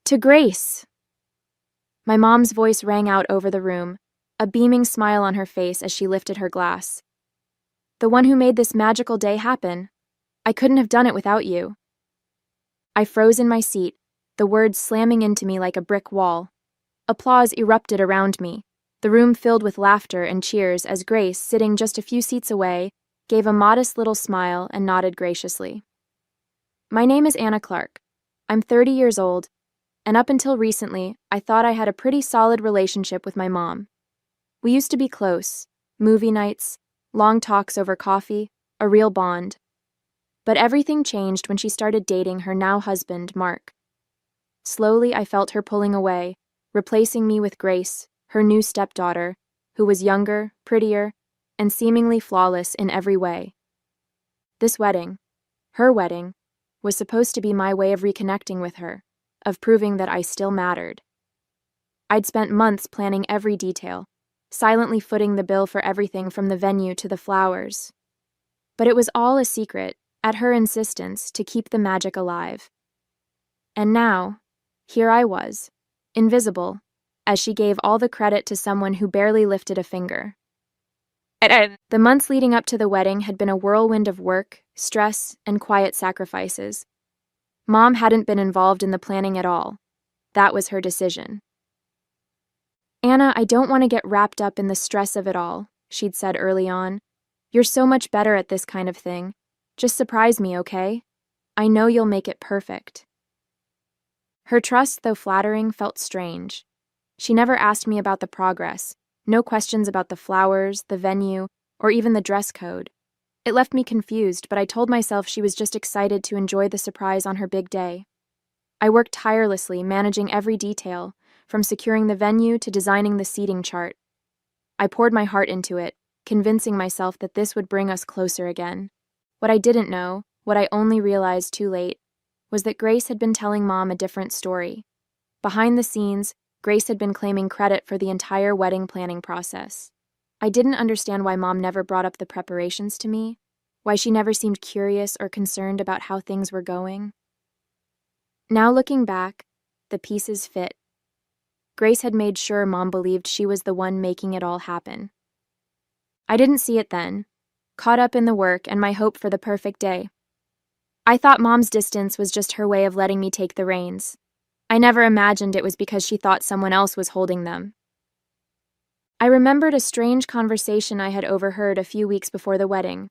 To Grace! My mom's voice rang out over the room, a beaming smile on her face as she lifted her glass. The one who made this magical day happen. I couldn't have done it without you. I froze in my seat, the words slamming into me like a brick wall. Applause erupted around me, the room filled with laughter and cheers as Grace, sitting just a few seats away, gave a modest little smile and nodded graciously. My name is Anna Clark. I'm 30 years old, and up until recently, I thought I had a pretty solid relationship with my mom. We used to be close, movie nights, long talks over coffee, a real bond. But everything changed when she started dating her now husband, Mark. Slowly, I felt her pulling away, replacing me with Grace, her new stepdaughter, who was younger, prettier, and seemingly flawless in every way. This wedding, her wedding, was supposed to be my way of reconnecting with her, of proving that I still mattered. I'd spent months planning every detail, silently footing the bill for everything from the venue to the flowers. But it was all a secret, at her insistence, to keep the magic alive. And now, here I was, invisible, as she gave all the credit to someone who barely lifted a finger. The months leading up to the wedding had been a whirlwind of work, stress, and quiet sacrifices. Mom hadn't been involved in the planning at all. That was her decision. Anna, I don't want to get wrapped up in the stress of it all, she'd said early on. You're so much better at this kind of thing. Just surprise me, okay? I know you'll make it perfect. Her trust, though flattering, felt strange. She never asked me about the progress, no questions about the flowers, the venue, or even the dress code. It left me confused, but I told myself she was just excited to enjoy the surprise on her big day. I worked tirelessly, managing every detail, from securing the venue to designing the seating chart. I poured my heart into it, convincing myself that this would bring us closer again. What I didn't know, what I only realized too late, was that Grace had been telling Mom a different story. Behind the scenes, Grace had been claiming credit for the entire wedding planning process. I didn't understand why Mom never brought up the preparations to me, why she never seemed curious or concerned about how things were going. Now looking back, the pieces fit. Grace had made sure Mom believed she was the one making it all happen. I didn't see it then, caught up in the work and my hope for the perfect day. I thought Mom's distance was just her way of letting me take the reins. I never imagined it was because she thought someone else was holding them. I remembered a strange conversation I had overheard a few weeks before the wedding.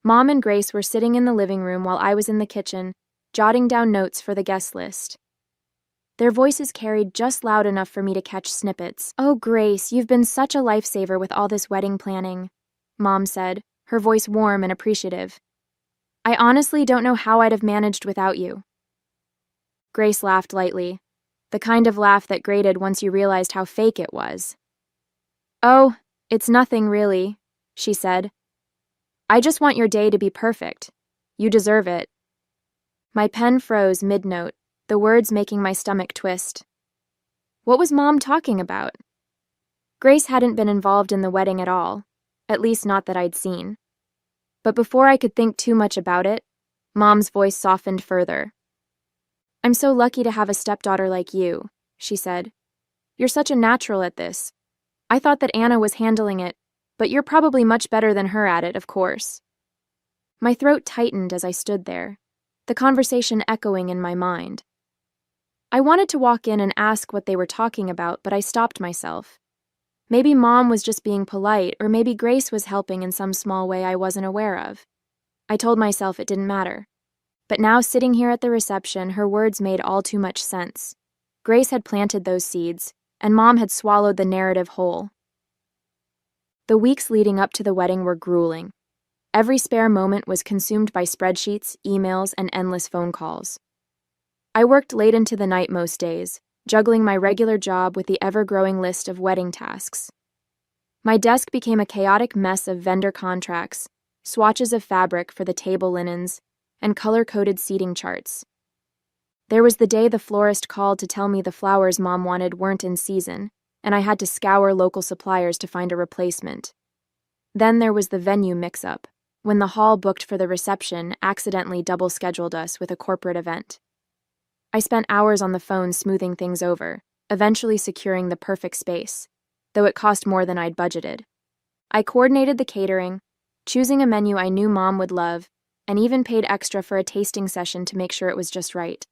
Mom and Grace were sitting in the living room while I was in the kitchen, jotting down notes for the guest list. Their voices carried just loud enough for me to catch snippets. "Oh, Grace, you've been such a lifesaver with all this wedding planning," Mom said, her voice warm and appreciative. "I honestly don't know how I'd have managed without you." Grace laughed lightly, the kind of laugh that grated once you realized how fake it was. "Oh, it's nothing really," she said. "I just want your day to be perfect. You deserve it." My pen froze mid-note, the words making my stomach twist. What was Mom talking about? Grace hadn't been involved in the wedding at all, at least not that I'd seen. But before I could think too much about it, Mom's voice softened further. "I'm so lucky to have a stepdaughter like you," she said. "You're such a natural at this. I thought that Anna was handling it, but you're probably much better than her at it, of course." My throat tightened as I stood there, the conversation echoing in my mind. I wanted to walk in and ask what they were talking about, but I stopped myself. Maybe Mom was just being polite, or maybe Grace was helping in some small way I wasn't aware of. I told myself it didn't matter. But now, sitting here at the reception, her words made all too much sense. Grace had planted those seeds, and Mom had swallowed the narrative whole. The weeks leading up to the wedding were grueling. Every spare moment was consumed by spreadsheets, emails, and endless phone calls. I worked late into the night most days, juggling my regular job with the ever-growing list of wedding tasks. My desk became a chaotic mess of vendor contracts, swatches of fabric for the table linens, and color-coded seating charts. There was the day the florist called to tell me the flowers Mom wanted weren't in season, and I had to scour local suppliers to find a replacement. Then there was the venue mix-up, when the hall booked for the reception accidentally double-scheduled us with a corporate event. I spent hours on the phone smoothing things over, eventually securing the perfect space, though it cost more than I'd budgeted. I coordinated the catering, choosing a menu I knew Mom would love, and even paid extra for a tasting session to make sure it was just right.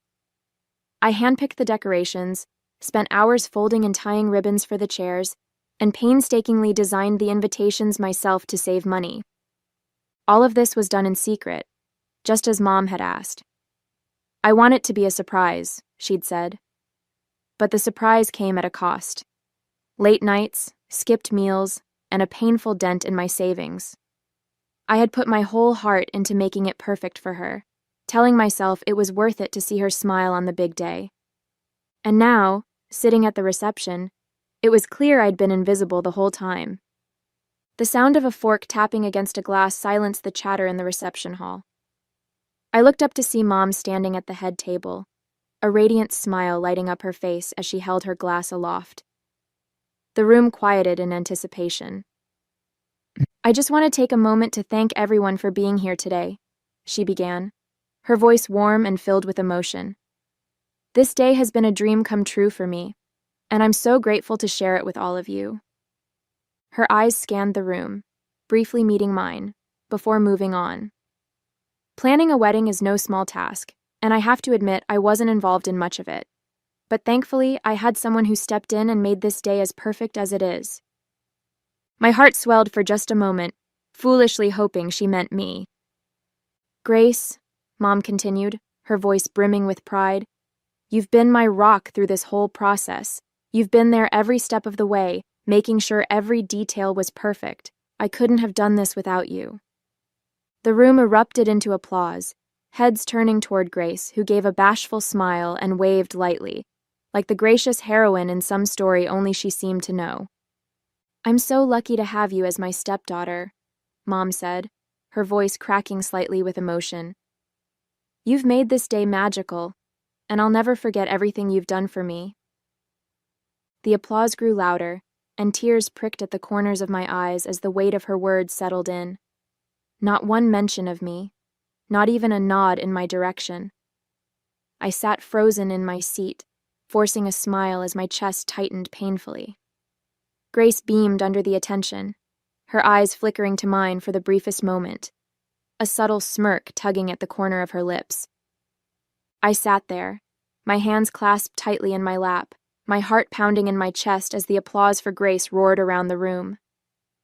I handpicked the decorations, spent hours folding and tying ribbons for the chairs, and painstakingly designed the invitations myself to save money. All of this was done in secret, just as Mom had asked. I want it to be a surprise, she'd said. But the surprise came at a cost. Late nights, skipped meals, and a painful dent in my savings. I had put my whole heart into making it perfect for her, telling myself it was worth it to see her smile on the big day. And now, sitting at the reception, it was clear I'd been invisible the whole time. The sound of a fork tapping against a glass silenced the chatter in the reception hall. I looked up to see Mom standing at the head table, a radiant smile lighting up her face as she held her glass aloft. The room quieted in anticipation. I just want to take a moment to thank everyone for being here today, she began, her voice warm and filled with emotion. This day has been a dream come true for me, and I'm so grateful to share it with all of you. Her eyes scanned the room, briefly meeting mine, before moving on. Planning a wedding is no small task, and I have to admit I wasn't involved in much of it. But thankfully, I had someone who stepped in and made this day as perfect as it is. My heart swelled for just a moment, foolishly hoping she meant me. Grace, Mom continued, her voice brimming with pride, you've been my rock through this whole process. You've been there every step of the way, making sure every detail was perfect. I couldn't have done this without you. The room erupted into applause, heads turning toward Grace, who gave a bashful smile and waved lightly, like the gracious heroine in some story only she seemed to know. I'm so lucky to have you as my stepdaughter, Mom said, her voice cracking slightly with emotion. You've made this day magical, and I'll never forget everything you've done for me. The applause grew louder, and tears pricked at the corners of my eyes as the weight of her words settled in. Not one mention of me, not even a nod in my direction. I sat frozen in my seat, forcing a smile as my chest tightened painfully. Grace beamed under the attention, her eyes flickering to mine for the briefest moment, a subtle smirk tugging at the corner of her lips. I sat there, my hands clasped tightly in my lap, my heart pounding in my chest as the applause for Grace roared around the room.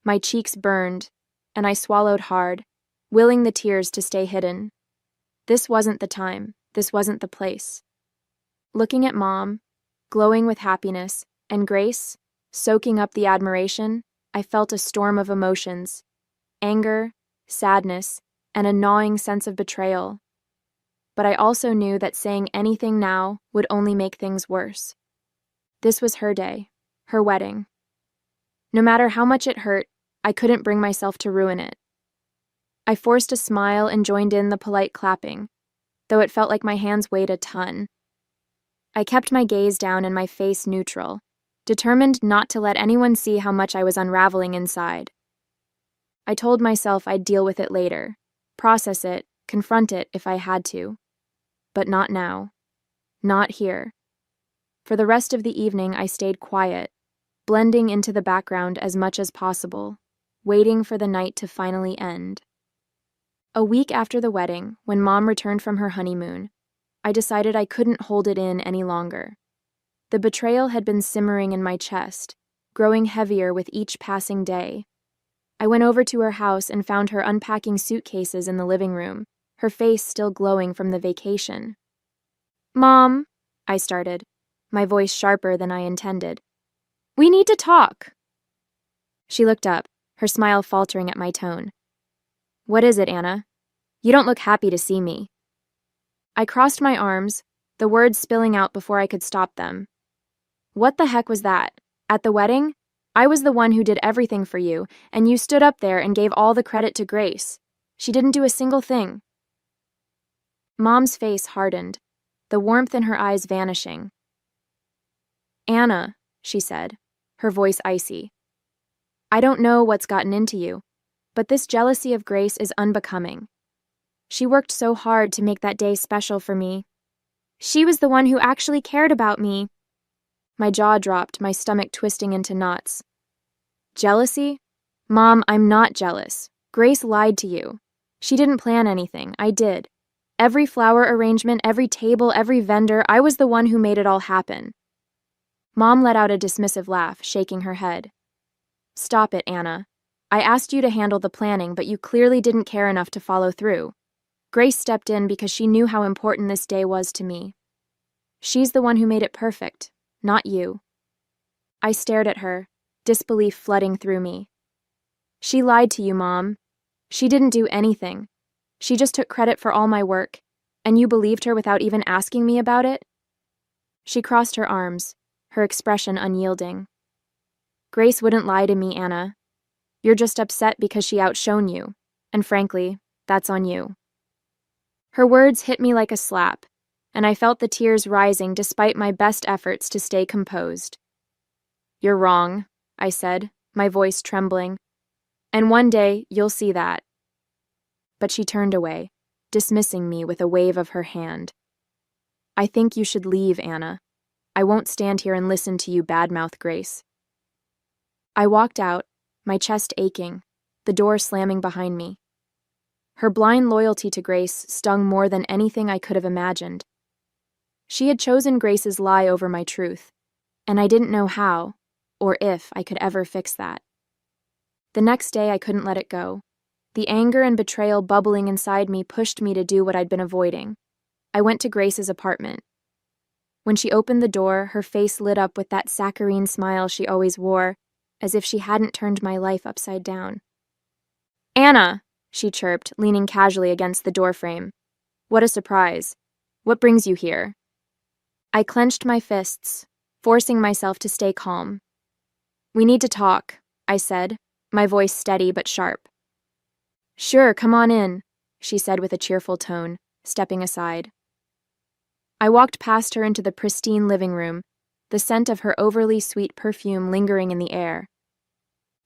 My cheeks burned, and I swallowed hard, willing the tears to stay hidden. This wasn't the time, this wasn't the place. Looking at Mom, glowing with happiness, and Grace, soaking up the admiration, I felt a storm of emotions, anger, sadness, and a gnawing sense of betrayal. But I also knew that saying anything now would only make things worse. This was her day, her wedding. No matter how much it hurt, I couldn't bring myself to ruin it. I forced a smile and joined in the polite clapping, though it felt like my hands weighed a ton. I kept my gaze down and my face neutral, determined not to let anyone see how much I was unraveling inside. I told myself I'd deal with it later, process it, confront it if I had to. But not now. Not here. For the rest of the evening, I stayed quiet, blending into the background as much as possible, waiting for the night to finally end. A week after the wedding, when Mom returned from her honeymoon, I decided I couldn't hold it in any longer. The betrayal had been simmering in my chest, growing heavier with each passing day. I went over to her house and found her unpacking suitcases in the living room, her face still glowing from the vacation. Mom, I started, my voice sharper than I intended. We need to talk. She looked up, her smile faltering at my tone. What is it, Anna? You don't look happy to see me. I crossed my arms, the words spilling out before I could stop them. What the heck was that? At the wedding? I was the one who did everything for you, and you stood up there and gave all the credit to Grace. She didn't do a single thing. Mom's face hardened, the warmth in her eyes vanishing. Anna, she said, her voice icy. I don't know what's gotten into you, but this jealousy of Grace is unbecoming. She worked so hard to make that day special for me. She was the one who actually cared about me. My jaw dropped, my stomach twisting into knots. Jealousy? Mom, I'm not jealous. Grace lied to you. She didn't plan anything. I did. Every flower arrangement, every table, every vendor, I was the one who made it all happen. Mom let out a dismissive laugh, shaking her head. Stop it, Anna. I asked you to handle the planning, but you clearly didn't care enough to follow through. Grace stepped in because she knew how important this day was to me. She's the one who made it perfect, not you. I stared at her, disbelief flooding through me. She lied to you, Mom. She didn't do anything. She just took credit for all my work, and you believed her without even asking me about it? She crossed her arms, her expression unyielding. Grace wouldn't lie to me, Anna. You're just upset because she outshone you, and frankly, that's on you. Her words hit me like a slap, and I felt the tears rising despite my best efforts to stay composed. You're wrong, I said, my voice trembling. And one day, you'll see that. But she turned away, dismissing me with a wave of her hand. I think you should leave, Anna. I won't stand here and listen to you badmouth Grace. I walked out, my chest aching, the door slamming behind me. Her blind loyalty to Grace stung more than anything I could have imagined. She had chosen Grace's lie over my truth, and I didn't know how, or if I could ever fix that. The next day I couldn't let it go. The anger and betrayal bubbling inside me pushed me to do what I'd been avoiding. I went to Grace's apartment. When she opened the door, her face lit up with that saccharine smile she always wore, as if she hadn't turned my life upside down. Anna, she chirped, leaning casually against the doorframe. What a surprise. What brings you here? I clenched my fists, forcing myself to stay calm. We need to talk, I said, my voice steady but sharp. Sure, come on in, she said with a cheerful tone, stepping aside. I walked past her into the pristine living room, the scent of her overly sweet perfume lingering in the air.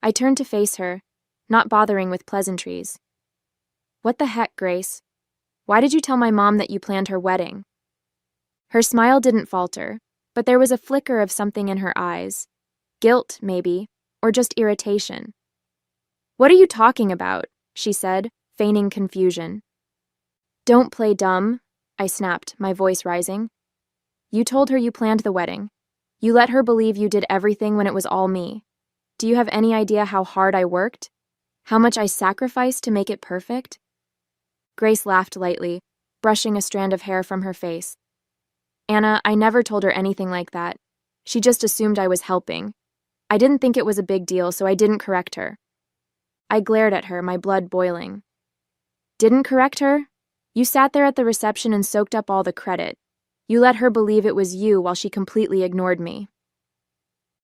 I turned to face her, not bothering with pleasantries. What the heck, Grace? Why did you tell my mom that you planned her wedding? Her smile didn't falter, but there was a flicker of something in her eyes. Guilt, maybe, or just irritation. What are you talking about? She said, feigning confusion. Don't play dumb, I snapped, my voice rising. You told her you planned the wedding. You let her believe you did everything when it was all me. Do you have any idea how hard I worked? How much I sacrificed to make it perfect? Grace laughed lightly, brushing a strand of hair from her face. Anna, I never told her anything like that. She just assumed I was helping. I didn't think it was a big deal, so I didn't correct her. I glared at her, my blood boiling. Didn't correct her? You sat there at the reception and soaked up all the credit. You let her believe it was you while she completely ignored me.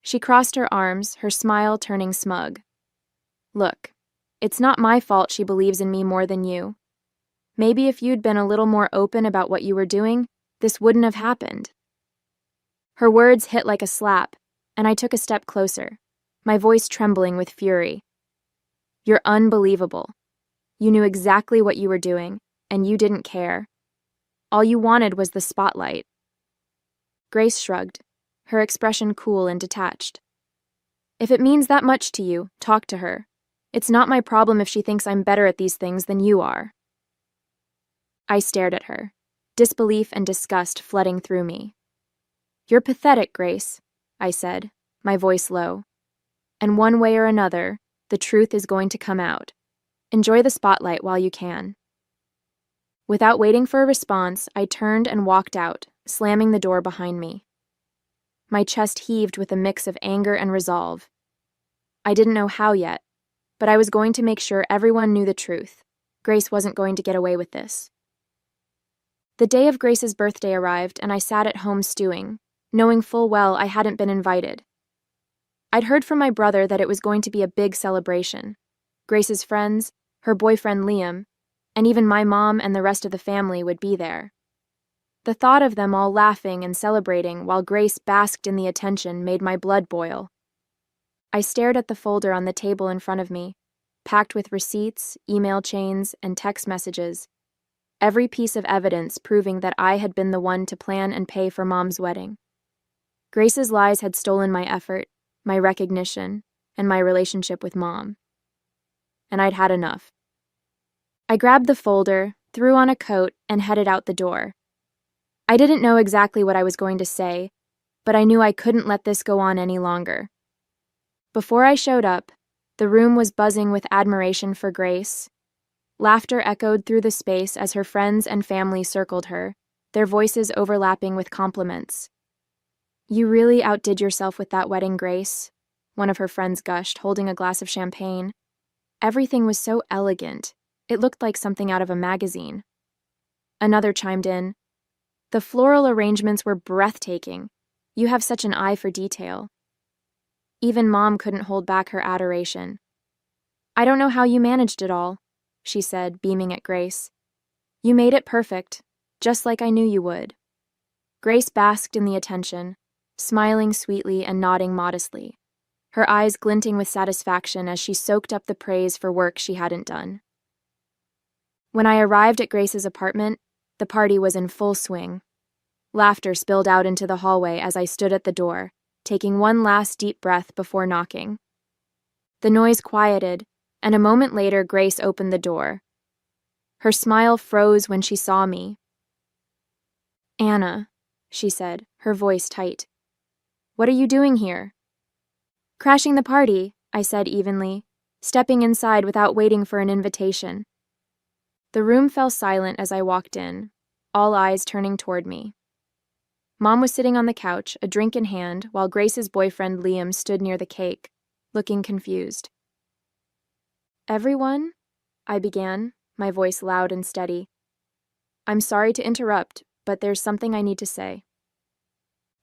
She crossed her arms, her smile turning smug. Look, it's not my fault she believes in me more than you. Maybe if you'd been a little more open about what you were doing, this wouldn't have happened. Her words hit like a slap, and I took a step closer, my voice trembling with fury. You're unbelievable. You knew exactly what you were doing, and you didn't care. All you wanted was the spotlight. Grace shrugged, her expression cool and detached. If it means that much to you, talk to her. It's not my problem if she thinks I'm better at these things than you are. I stared at her, disbelief and disgust flooding through me. You're pathetic, Grace, I said, my voice low. And one way or another, the truth is going to come out. Enjoy the spotlight while you can. Without waiting for a response, I turned and walked out, slamming the door behind me. My chest heaved with a mix of anger and resolve. I didn't know how yet, but I was going to make sure everyone knew the truth. Grace wasn't going to get away with this. The day of Grace's birthday arrived, and I sat at home stewing, knowing full well I hadn't been invited. I'd heard from my brother that it was going to be a big celebration. Grace's friends, her boyfriend Liam, and even my mom and the rest of the family would be there. The thought of them all laughing and celebrating while Grace basked in the attention made my blood boil. I stared at the folder on the table in front of me, packed with receipts, email chains, and text messages, every piece of evidence proving that I had been the one to plan and pay for Mom's wedding. Grace's lies had stolen my effort, my recognition, and my relationship with Mom. And I'd had enough. I grabbed the folder, threw on a coat, and headed out the door. I didn't know exactly what I was going to say, but I knew I couldn't let this go on any longer. Before I showed up, the room was buzzing with admiration for Grace. Laughter echoed through the space as her friends and family circled her, their voices overlapping with compliments. "You really outdid yourself with that wedding, Grace," one of her friends gushed, holding a glass of champagne. "Everything was so elegant. It looked like something out of a magazine." Another chimed in, "The floral arrangements were breathtaking. You have such an eye for detail." Even Mom couldn't hold back her adoration. "I don't know how you managed it all," she said, beaming at Grace. "You made it perfect, just like I knew you would." Grace basked in the attention, smiling sweetly and nodding modestly, her eyes glinting with satisfaction as she soaked up the praise for work she hadn't done. When I arrived at Grace's apartment, the party was in full swing. Laughter spilled out into the hallway as I stood at the door, taking one last deep breath before knocking. The noise quieted, and a moment later Grace opened the door. Her smile froze when she saw me. "Anna," she said, her voice tight. "What are you doing here?" "Crashing the party," I said evenly, stepping inside without waiting for an invitation. The room fell silent as I walked in, all eyes turning toward me. Mom was sitting on the couch, a drink in hand, while Grace's boyfriend Liam stood near the cake, looking confused. "Everyone?" I began, my voice loud and steady. "I'm sorry to interrupt, but there's something I need to say."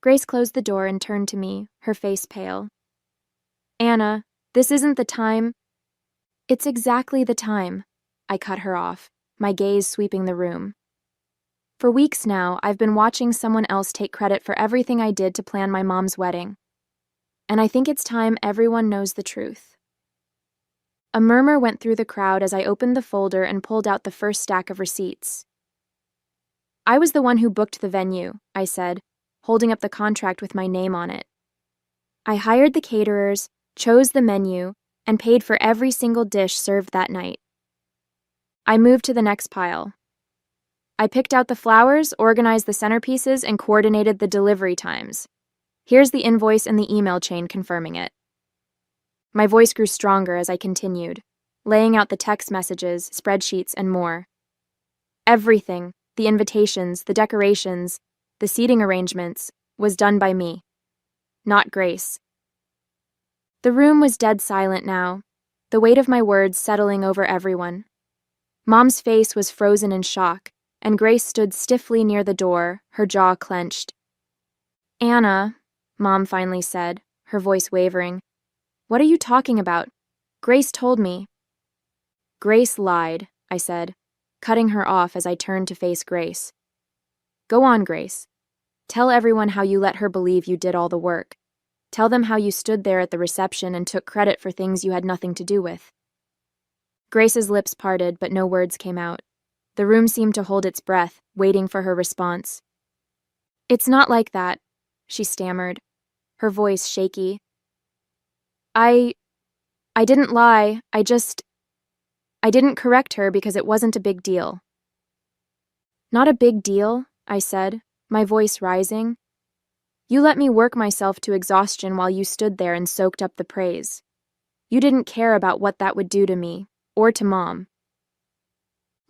Grace closed the door and turned to me, her face pale. "Anna, this isn't the time." "It's exactly the time," I cut her off, my gaze sweeping the room. "For weeks now, I've been watching someone else take credit for everything I did to plan my mom's wedding. And I think it's time everyone knows the truth." A murmur went through the crowd as I opened the folder and pulled out the first stack of receipts. "I was the one who booked the venue," I said, holding up the contract with my name on it. "I hired the caterers, chose the menu, and paid for every single dish served that night." I moved to the next pile. "I picked out the flowers, organized the centerpieces, and coordinated the delivery times. Here's the invoice and the email chain confirming it." My voice grew stronger as I continued, laying out the text messages, spreadsheets, and more. Everything, the invitations, the decorations, the seating arrangements, was done by me, not Grace. The room was dead silent now, the weight of my words settling over everyone. Mom's face was frozen in shock, and Grace stood stiffly near the door, her jaw clenched. "Anna," Mom finally said, her voice wavering, "what are you talking about? Grace told me." "Grace lied," I said, cutting her off as I turned to face Grace. "Go on, Grace. Tell everyone how you let her believe you did all the work. Tell them how you stood there at the reception and took credit for things you had nothing to do with." Grace's lips parted, but no words came out. The room seemed to hold its breath, waiting for her response. "It's not like that," she stammered, her voice shaky. I didn't lie, I didn't correct her because it wasn't a big deal." "Not a big deal," I said, my voice rising. "You let me work myself to exhaustion while you stood there and soaked up the praise. You didn't care about what that would do to me, or to Mom."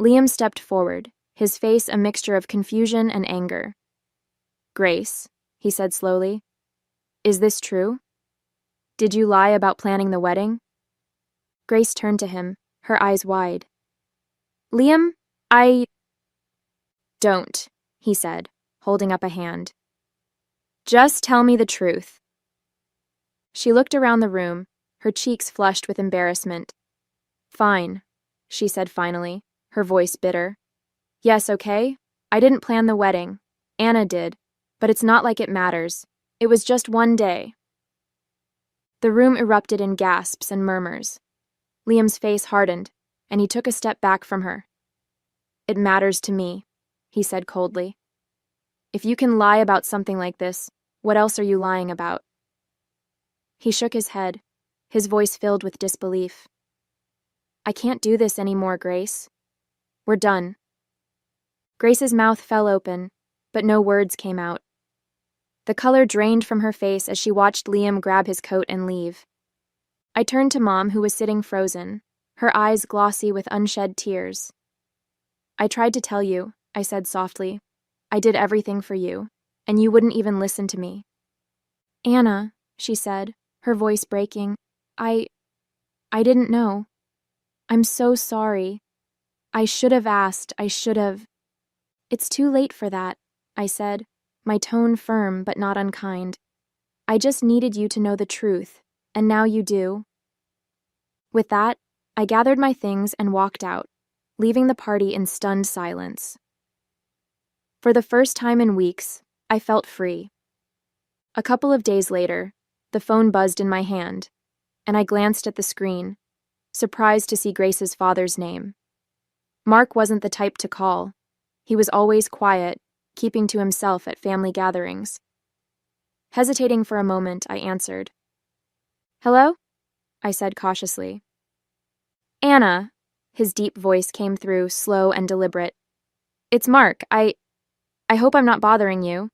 Liam stepped forward, his face a mixture of confusion and anger. "Grace," he said slowly, "is this true? Did you lie about planning the wedding?" Grace turned to him, her eyes wide. "Liam, I..." "Don't," he said, holding up a hand. "Just tell me the truth." She looked around the room, her cheeks flushed with embarrassment. "Fine," she said finally, her voice bitter. "Yes, okay? I didn't plan the wedding. Anna did, but it's not like it matters. It was just one day." The room erupted in gasps and murmurs. Liam's face hardened, and he took a step back from her. It matters to me, he said coldly. If you can lie about something like this, what else are you lying about? He shook his head, his voice filled with disbelief. I can't do this anymore, Grace. We're done. Grace's mouth fell open, but no words came out. The color drained from her face as she watched Liam grab his coat and leave. I turned to Mom, who was sitting frozen, her eyes glossy with unshed tears. I tried to tell you, I said softly. I did everything for you, and you wouldn't even listen to me. Anna, she said, her voice breaking, I didn't know. I'm so sorry. I should have asked, I should have. It's too late for that, I said, my tone firm but not unkind. I just needed you to know the truth, and now you do. With that, I gathered my things and walked out, leaving the party in stunned silence. For the first time in weeks, I felt free. A couple of days later, the phone buzzed in my hand, and I glanced at the screen, surprised to see Grace's father's name. Mark wasn't the type to call. He was always quiet, keeping to himself at family gatherings. Hesitating for a moment, I answered. Hello? I said cautiously. Anna, his deep voice came through, slow and deliberate. It's Mark. I hope I'm not bothering you.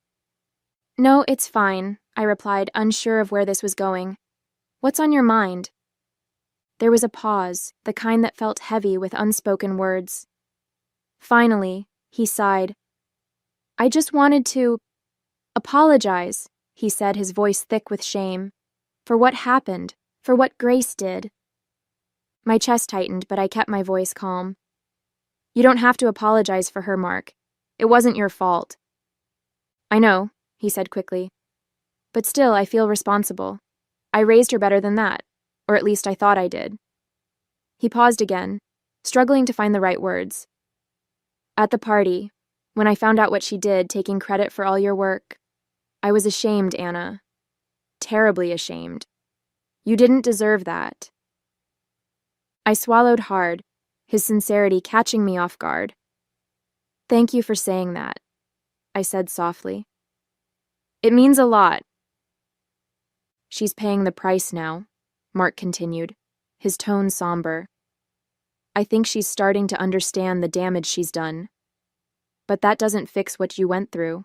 No, it's fine, I replied, unsure of where this was going. What's on your mind? There was a pause, the kind that felt heavy with unspoken words. Finally, he sighed. I just wanted to apologize, he said, his voice thick with shame, for what happened, for what Grace did. My chest tightened, but I kept my voice calm. You don't have to apologize for her, Mark. It wasn't your fault. I know, he said quickly. But still, I feel responsible. I raised her better than that, or at least I thought I did. He paused again, struggling to find the right words. At the party, when I found out what she did, taking credit for all your work, I was ashamed, Anna. Terribly ashamed. You didn't deserve that. I swallowed hard, his sincerity catching me off guard. Thank you for saying that, I said softly. It means a lot. She's paying the price now, Mark continued, his tone somber. I think she's starting to understand the damage she's done. But that doesn't fix what you went through.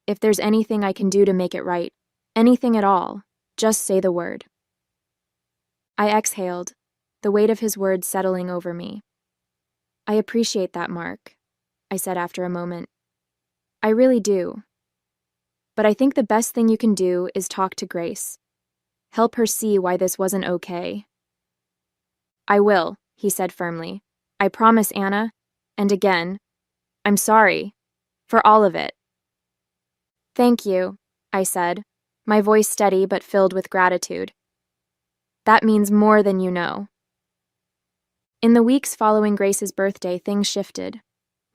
If there's anything I can do to make it right, anything at all, just say the word. I exhaled, the weight of his words settling over me. I appreciate that, Mark, I said after a moment. I really do. But I think the best thing you can do is talk to Grace. Help her see why this wasn't okay. I will, he said firmly. I promise, Anna. And again, I'm sorry. For all of it. Thank you, I said, my voice steady but filled with gratitude. That means more than you know. In the weeks following Grace's birthday, things shifted.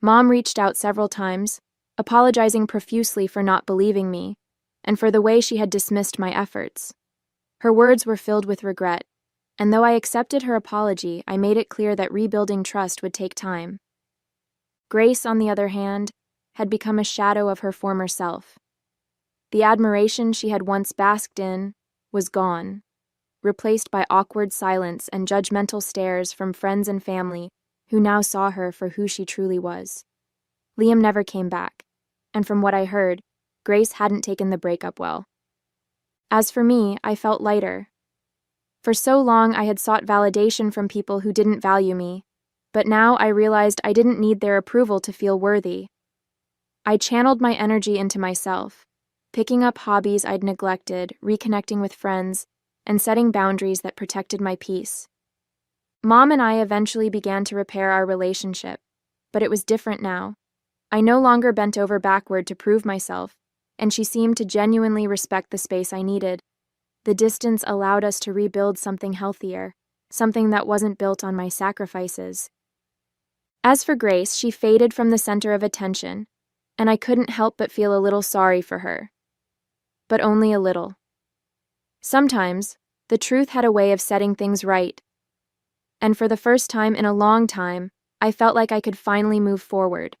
Mom reached out several times, apologizing profusely for not believing me, and for the way she had dismissed my efforts. Her words were filled with regret, and though I accepted her apology, I made it clear that rebuilding trust would take time. Grace, on the other hand, had become a shadow of her former self. The admiration she had once basked in was gone, replaced by awkward silence and judgmental stares from friends and family who now saw her for who she truly was. Liam never came back, and from what I heard, Grace hadn't taken the breakup well. As for me, I felt lighter. For so long I had sought validation from people who didn't value me, but now I realized I didn't need their approval to feel worthy. I channeled my energy into myself, picking up hobbies I'd neglected, reconnecting with friends, and setting boundaries that protected my peace. Mom and I eventually began to repair our relationship, but it was different now. I no longer bent over backward to prove myself, and she seemed to genuinely respect the space I needed. The distance allowed us to rebuild something healthier, something that wasn't built on my sacrifices. As for Grace, she faded from the center of attention, and I couldn't help but feel a little sorry for her. But only a little. Sometimes, the truth had a way of setting things right. And for the first time in a long time, I felt like I could finally move forward.